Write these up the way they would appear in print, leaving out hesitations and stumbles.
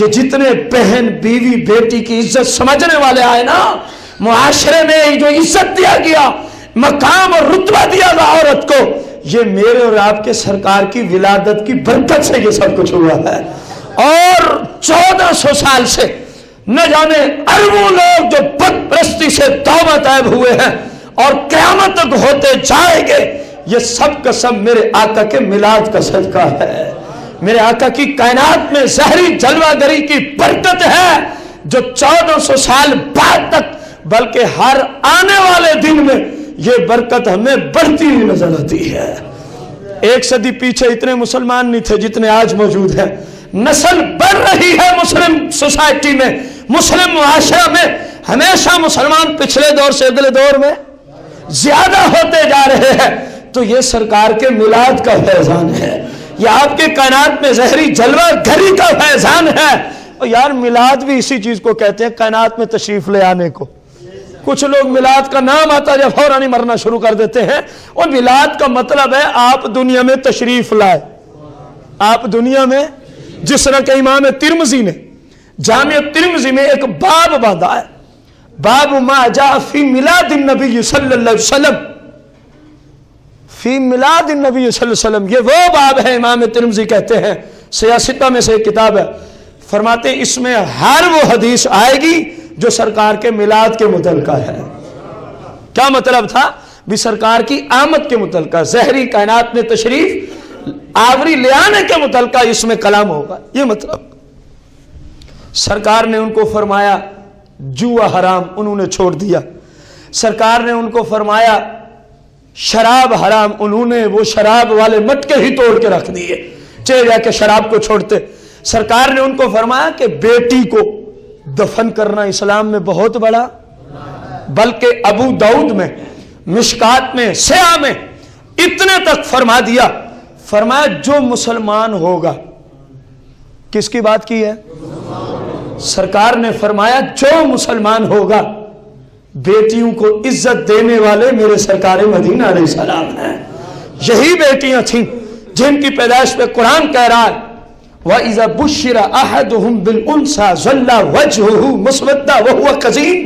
یہ جتنے بہن بیوی بیٹی کی عزت سمجھنے والے آئے نا، معاشرے میں جو عزت دیا گیا، مقام اور رتبہ دیا گیا عورت کو، یہ میرے اور آپ کے سرکار کی ولادت کی برکت سے یہ سب کچھ ہوا ہے۔ اور 1400 سال سے نہ جانے اربوں لوگ جو بت پرستی سے توبہ طائب ہوئے ہیں اور قیامت تک ہوتے جائیں گے، یہ سب کا سب میرے آقا کے میلاد کا صدقہ ہے۔ میرے آقا کی کائنات میں ظاہری جلوہ گری کی برکت ہے جو 1400 سال بعد تک، بلکہ ہر آنے والے دن میں یہ برکت ہمیں بڑھتی ہوئی نظر آتی ہے۔ ایک صدی پیچھے اتنے مسلمان نہیں تھے جتنے آج موجود ہیں۔ نسل بڑھ رہی ہے مسلم سوسائٹی میں، مسلم معاشرہ میں، ہمیشہ مسلمان پچھلے دور سے اگلے دور میں زیادہ ہوتے جا رہے ہیں۔ تو یہ سرکار کے میلاد کا فیضان ہے، یہ آپ کے کائنات میں ظاہری جلوہ گری کا فیضان ہے۔ اور یار میلاد بھی اسی چیز کو کہتے ہیں، کائنات میں تشریف لے آنے کو۔ کچھ لوگ میلاد کا نام آتا ہے جب فوراً ہی مرنا شروع کر دیتے ہیں، اور میلاد کا مطلب ہے آپ دنیا میں تشریف لائے۔ آپ دنیا میں، جس طرح کہ امام ترمذی نے جامع ترمذی میں ایک باب باندھا ہے، باب ما جاء فی میلاد النبی صلی اللہ علیہ وسلم، فی میلاد النبی صلی اللہ علیہ وسلم، یہ وہ باب ہے امام ترمذی کہتے ہیں، سیاستہ میں سے ایک کتاب ہے، فرماتے ہیں اس میں ہر وہ حدیث آئے گی جو سرکار کے میلاد کے متعلقہ ہے۔ کیا مطلب تھا؟ بھی سرکار کی آمد کے متعلقہ، ظاہری کائنات میں تشریف آوری لے آنے کے متعلقہ اس میں کلام ہوگا، یہ مطلب۔ سرکار نے ان کو فرمایا جوا حرام، انہوں نے چھوڑ دیا۔ سرکار نے ان کو فرمایا شراب حرام، انہوں نے وہ شراب والے مٹکے ہی توڑ کے رکھ دیے، چلے جا کے شراب کو چھوڑتے۔ سرکار نے ان کو فرمایا کہ بیٹی کو دفن کرنا اسلام میں بہت بڑا، بلکہ ابو داؤد میں، مشکات میں، سیاہ میں اتنے تک فرما دیا، فرمایا جو مسلمان ہوگا، کس کی بات کی ہے؟ سرکار نے فرمایا جو مسلمان ہوگا، بیٹیوں کو عزت دینے والے میرے سرکار مدینہ علیہ السلام ہیں۔ یہی بیٹیاں تھیں جن کی پیدائش پہ قرآن کہہ رہا ہے وَإِذَا بُشِّرَ أَحَدُهُمْ بِالْأُنْثَىٰ ظَلَّ وَجْهُهُ مُسْوَدًّا وَهُوَ كَظِيمٌ،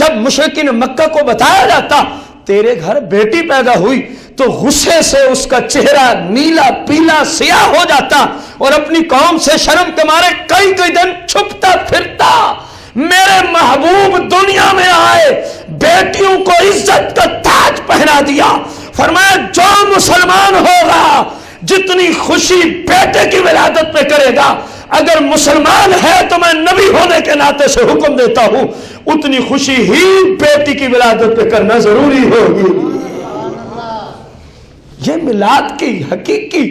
جب مشرکین مکہ کو بتایا جاتا تیرے گھر بیٹی پیدا ہوئی تو غصے سے اس کا چہرہ نیلا پیلا سیاہ ہو جاتا اور اپنی قوم سے شرم کے مارے کئی کئی دن چھپتا پھرتا۔ میرے محبوب دنیا میں آئے، بیٹیوں کو عزت کا تاج پہنا دیا، فرمایا جو مسلمان ہوگا جتنی خوشی بیٹے کی ولادت پہ کرے گا، اگر مسلمان ہے تو میں نبی ہونے کے ناطے سے حکم دیتا ہوں اتنی خوشی ہی بیٹی کی ولادت پہ کرنا ضروری ہوگی۔ یہ میلاد کی حقیقی،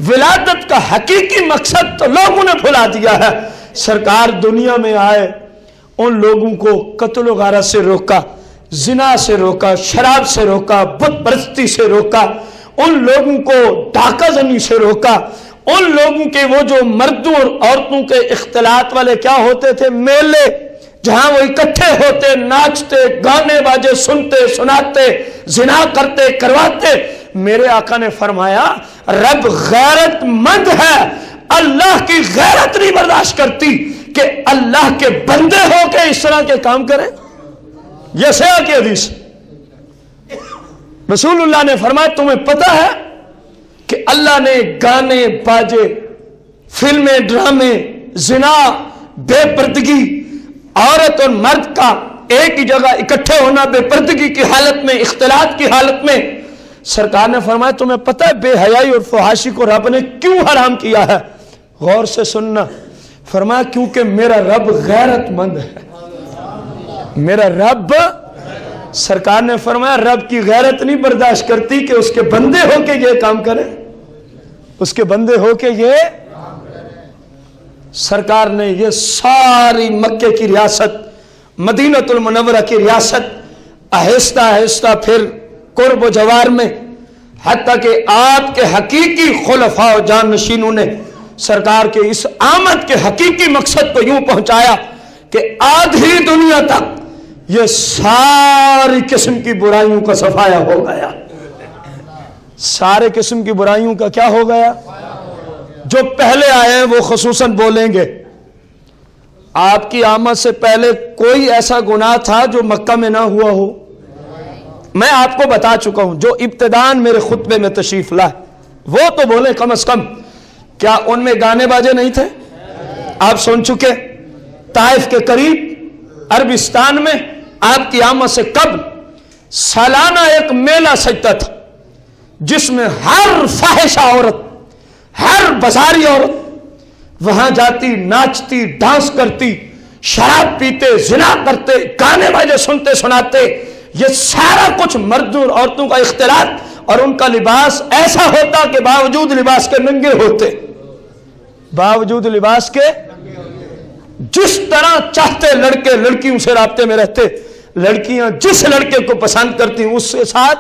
ولادت کا حقیقی مقصد تو لوگوں نے بھلا دیا ہے۔ سرکار دنیا میں آئے، ان لوگوں کو قتل و غارت سے روکا، زنا سے روکا، شراب سے روکا، بت پرستی سے روکا، ان لوگوں کو ڈاکہ زنی سے روکا، ان لوگوں کے وہ جو مردوں اور عورتوں کے اختلاط والے کیا ہوتے تھے میلے، جہاں وہ اکٹھے ہوتے، ناچتے، گانے باجے سنتے سناتے، زنا کرتے کرواتے۔ میرے آقا نے فرمایا رب غیرت مند ہے، اللہ کی غیرت نہیں برداشت کرتی کہ اللہ کے بندے ہو کے اس طرح کے کام کریں۔ یہ سیاہ کی حدیث، رسول اللہ نے فرمایا تمہیں پتہ ہے کہ اللہ نے گانے باجے، فلمیں، ڈرامے، زنا، بے پردگی، عورت اور مرد کا ایک ہی جگہ اکٹھے ہونا بے پردگی کی حالت میں، اختلاط کی حالت میں، سرکار نے فرمایا تمہیں پتہ ہے بے حیائی اور فحاشی کو رب نے کیوں حرام کیا ہے؟ غور سے سننا، فرمایا کیونکہ میرا رب غیرت مند ہے۔ میرا رب، سرکار نے فرمایا رب کی غیرت نہیں برداشت کرتی کہ اس کے بندے ہو کے یہ کام کریں، اس کے بندے ہو کے یہ۔ سرکار نے یہ ساری مکے کی ریاست، مدینہ المنورہ کی ریاست آہستہ آہستہ پھر قرب و جوار میں، حتیٰ کہ آپ کے حقیقی خلفاء و جانشینوں نے سرکار کے اس آمد کے حقیقی مقصد کو یوں پہنچایا کہ آدھی دنیا تک یہ ساری قسم کی برائیوں کا صفایا ہو گیا۔ سارے قسم کی برائیوں کا کیا ہو گیا؟ جو پہلے آئے ہیں وہ خصوصاً بولیں گے آپ کی آمد سے پہلے کوئی ایسا گناہ تھا جو مکہ میں نہ ہوا ہو؟ میں آپ کو بتا چکا ہوں، جو ابتدان میرے خطبے میں تشریف لائے وہ تو بولے کم از کم، کیا ان میں گانے باجے نہیں تھے؟ آپ سن چکے، طائف کے قریب عربستان میں آپ کی آمد سے قبل سالانہ ایک میلہ سجتا تھا، جس میں ہر فاحشہ عورت، ہر بازاری عورت وہاں جاتی، ناچتی، ڈانس کرتی، شراب پیتے، زنا کرتے، گانے باجے سنتے سناتے، یہ سارا کچھ مردوں اور عورتوں کا اختلاط، اور ان کا لباس ایسا ہوتا کہ باوجود لباس کے ننگے ہوتے، باوجود لباس کے جس طرح چاہتے لڑکے لڑکیوں سے رابطے میں رہتے، لڑکیاں جس لڑکے کو پسند کرتی اس کے ساتھ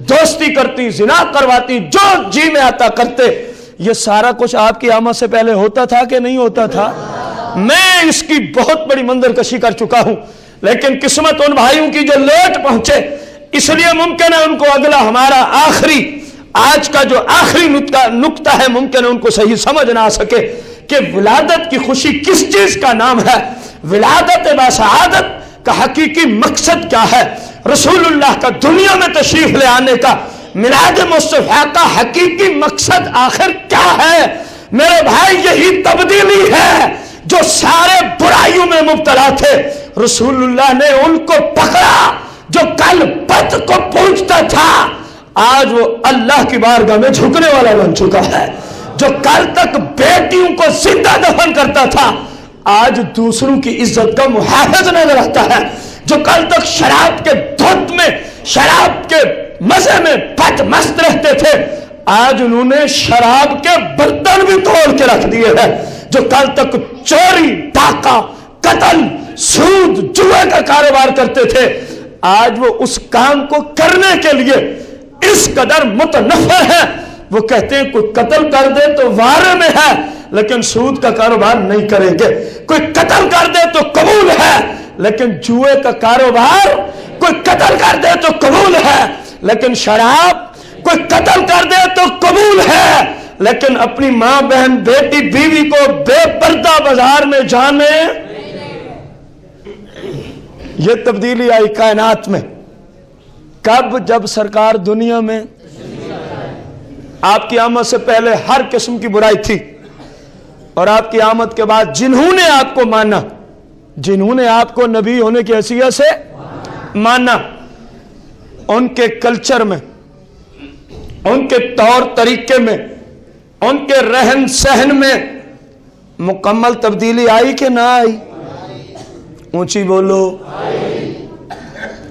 دوستی کرتی، زنا کرواتی، جو جی میں آتا کرتے۔ یہ سارا کچھ آپ کی آمد سے پہلے ہوتا تھا کہ نہیں ہوتا تھا؟ میں اس کی بہت بڑی منظر کشی کر چکا ہوں، لیکن قسمت ان بھائیوں کی جو لیٹ پہنچے، اس لیے ممکن ہے ان کو اگلا ہمارا آخری، آج کا جو آخری نکتہ ہے، ممکن ہے ان کو صحیح سمجھ نہ آ سکے کہ ولادت کی خوشی کس چیز کا نام ہے، ولادت باسعادت کا حقیقی مقصد کیا ہے، رسول اللہ کا دنیا میں تشریف لے آنے کا، میلاد مصطفیٰ کا حقیقی مقصد آخر کیا ہے؟ میرے بھائی یہی تبدیلی ہے جو سارے برائیوں میں مبتلا تھے، رسول اللہ نے ان کو پکڑا، جو کل بت کو پوجتا تھا آج وہ اللہ کی بارگاہ میں جھکنے والا بن چکا ہے، جو کل تک بیٹیوں کو زندہ دفن کرتا تھا آج دوسروں کی عزت کا محافظ نظر آتا ہے، جو کل تک شراب کے دھت میں، شراب کے مزے میں پت مست رہتے تھے آج انہوں نے شراب کے برتن بھی توڑ کے رکھ دیے ہیں، جو کل تک چوری، ڈاکہ، قتل، سود، جوئے کا کاروبار کرتے تھے آج وہ اس کام کو کرنے کے لیے اس قدر متنفر ہے، وہ کہتے ہیں کوئی قتل کر دے تو وارے میں ہے لیکن سود کا کاروبار نہیں کریں گے، کوئی قتل کر دے تو قبول ہے لیکن جوئے کا کاروبار، کوئی قتل کر دے تو قبول ہے لیکن شراب، کوئی قتل کر دے تو قبول ہے لیکن اپنی ماں، بہن، بیٹی، بیوی کو بے پردہ بازار میں جانے۔ یہ تبدیلی آئی کائنات میں کب؟ جب سرکار دنیا میں، آپ کی آمد سے پہلے ہر قسم کی برائی تھی، اور آپ کی آمد کے بعد جنہوں نے آپ کو مانا، جنہوں نے آپ کو نبی ہونے کی حیثیت سے مانا، ان کے کلچر میں، ان کے طور طریقے میں، ان کے رہن سہن میں مکمل تبدیلی آئی کہ نہ آئی؟ اونچی بولو،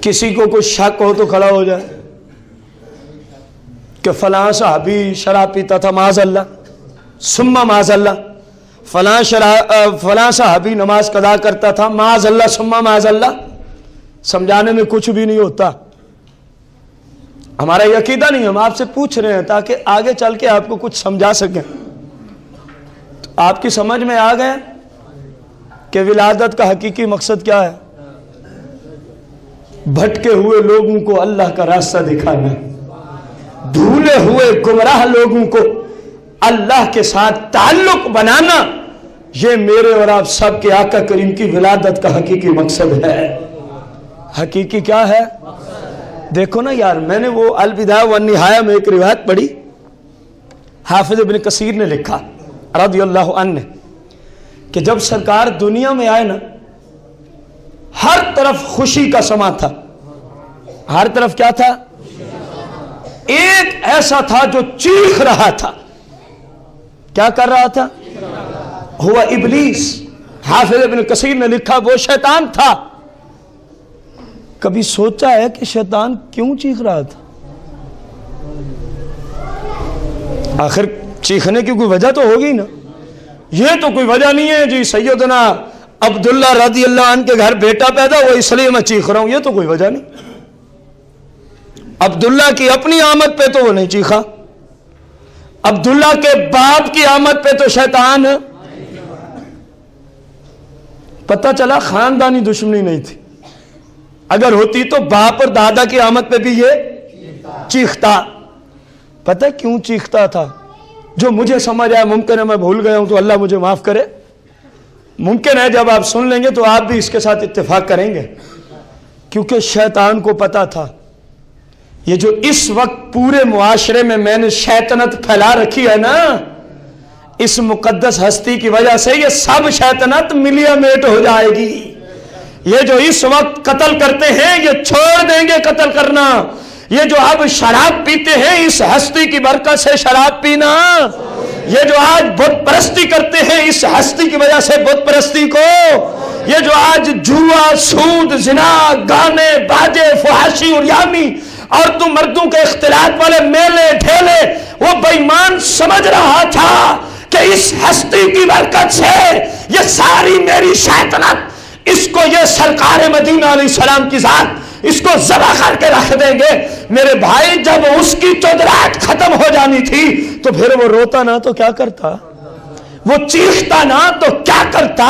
کسی کو کوئی شک ہو تو کھڑا ہو جائے کہ فلاں صحابی شراب پیتا تھا، معاذ اللہ، ثم معاذ اللہ، فلاں صحابی نماز قضا کرتا تھا، معاذ اللہ ثم معاذ اللہ۔ سمجھانے میں کچھ بھی نہیں ہوتا، ہمارا یہ عقیدہ نہیں، ہم آپ سے پوچھ رہے ہیں تاکہ آگے چل کے آپ کو کچھ سمجھا سکیں۔ تو آپ کی سمجھ میں آ گیا کہ ولادت کا حقیقی مقصد کیا ہے؟ بھٹکے ہوئے لوگوں کو اللہ کا راستہ دکھانا، بھولے ہوئے گمراہ لوگوں کو اللہ کے ساتھ تعلق بنانا، یہ میرے اور آپ سب کے آقا کریم کی ولادت کا حقیقی مقصد ہے۔ حقیقی کیا ہے؟ دیکھو نا یار، میں نے وہ البدایہ والنہایہ میں ایک روایت پڑھی، حافظ ابن کثیر نے لکھا رضی اللہ عنہ کہ جب سرکار دنیا میں آئے نا، ہر طرف خوشی کا سما تھا، ہر طرف کیا تھا؟ ایک ایسا تھا جو چیخ رہا تھا، کیا کر رہا تھا؟ ہوا ابلیس۔ حافظ ابن کثیر نے لکھا وہ شیطان تھا۔ کبھی سوچا ہے کہ شیطان کیوں چیخ رہا تھا؟ آخر چیخنے کی کوئی وجہ تو ہوگی نا، یہ تو کوئی وجہ نہیں ہے جی سیدنا عبداللہ رضی اللہ عنہ کے گھر بیٹا پیدا ہوا اس لیے میں چیخ رہا ہوں، یہ تو کوئی وجہ نہیں۔ عبداللہ کی اپنی آمد پہ تو وہ نہیں چیخا، عبداللہ کے باپ کی آمد پہ تو شیطان، پتہ چلا خاندانی دشمنی نہیں تھی، اگر ہوتی تو باپ اور دادا کی آمد پہ بھی یہ چیختا۔ پتہ کیوں چیختا تھا؟ جو مجھے سمجھ آیا، ممکن ہے میں بھول گیا ہوں تو اللہ مجھے معاف کرے، ممکن ہے جب آپ سن لیں گے تو آپ بھی اس کے ساتھ اتفاق کریں گے، کیونکہ شیطان کو پتا تھا یہ جو اس وقت پورے معاشرے میں نے شیطنت پھیلا رکھی ہے نا، اس مقدس ہستی کی وجہ سے یہ سب شیطنت ملیا میٹ ہو جائے گی۔ یہ جو اس وقت قتل کرتے ہیں یہ چھوڑ دیں گے قتل کرنا، یہ جو اب شراب پیتے ہیں اس ہستی کی برکت سے شراب پینا، یہ جو آج بت پرستی کرتے ہیں اس ہستی کی وجہ سے بت پرستی کو، یہ جو آج جوا، سود، زنا، گانے، باجے، فحاشی اور یامی، عورتوں مردوں کے اختلاط والے میلے ڈھیلے، وہ بے ایمان سمجھ رہا تھا کہ اس ہستی کی برکت سے یہ ساری میری شیطنت، اس کو یہ سرکار مدینہ علیہ السلام کی ذات اس کو ذبح کر کے رکھ دیں گے۔ میرے بھائی جب اس کی چودراہٹ ختم ہو جانی تھی تو پھر وہ روتا نہ تو کیا کرتا، وہ چیختا نہ تو کیا کرتا۔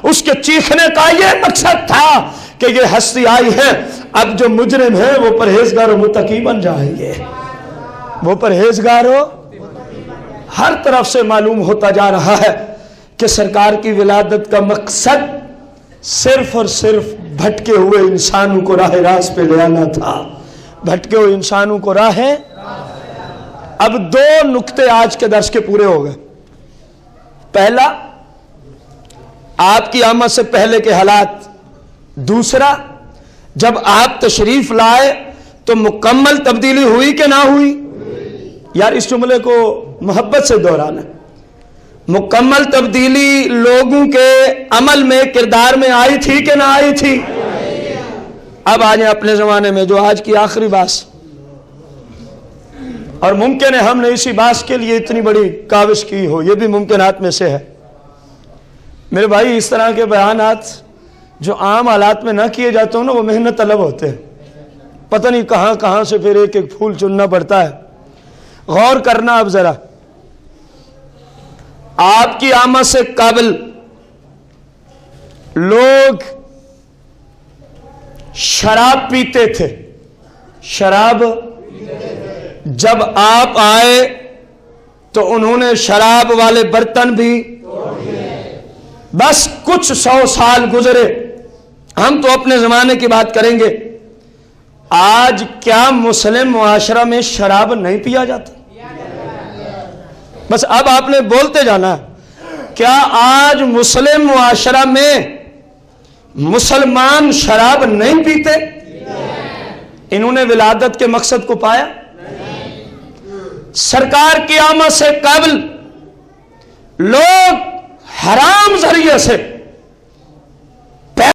اس کے چیخنے کا یہ مقصد تھا کہ یہ ہستی آئی ہے، اب جو مجرم ہیں وہ پرہیزگار و متقی بن جائیں گے، وہ پرہیزگار ہو۔ ہر طرف سے معلوم ہوتا جا رہا ہے کہ سرکار کی ولادت کا مقصد صرف اور صرف بھٹکے ہوئے انسانوں کو راہ راست پہ لے آنا تھا، بھٹکے ہوئے انسانوں کو راہ۔ اب دو نقطے آج کے درس کے پورے ہو گئے۔ پہلا، آپ کی آمد سے پہلے کے حالات، دوسرا جب آپ تشریف لائے تو مکمل تبدیلی ہوئی کہ نہ ہوئی؟ یار اس جملے کو محبت سے دہرانا، مکمل تبدیلی لوگوں کے عمل میں، کردار میں آئی تھی کہ نہ آئی تھی؟ اب آجیں اپنے زمانے میں جو آج کی آخری باس، اور ممکن ہے ہم نے اسی باس کے لیے اتنی بڑی کاوش کی ہو، یہ بھی ممکنات میں سے ہے۔ میرے بھائی اس طرح کے بیانات جو عام حالات میں نہ کیے جاتے ہوں نا، وہ محنت طلب ہوتے ہیں، پتہ نہیں کہاں کہاں سے پھر ایک ایک پھول چننا پڑتا ہے۔ غور کرنا اب ذرا، آپ کی آمد سے قبل لوگ شراب پیتے تھے، شراب جب آپ آئے تو انہوں نے شراب والے برتن بھی، بس کچھ 100 سال گزرے، ہم تو اپنے زمانے کی بات کریں گے، آج کیا مسلم معاشرہ میں شراب نہیں پیا جاتا؟ بس اب آپ نے بولتے جانا ہے، کیا آج مسلم معاشرہ میں مسلمان شراب نہیں پیتے؟ انہوں نے ولادت کے مقصد کو پایا؟ سرکار کی آمد سے قبل لوگ حرام ذریعے سے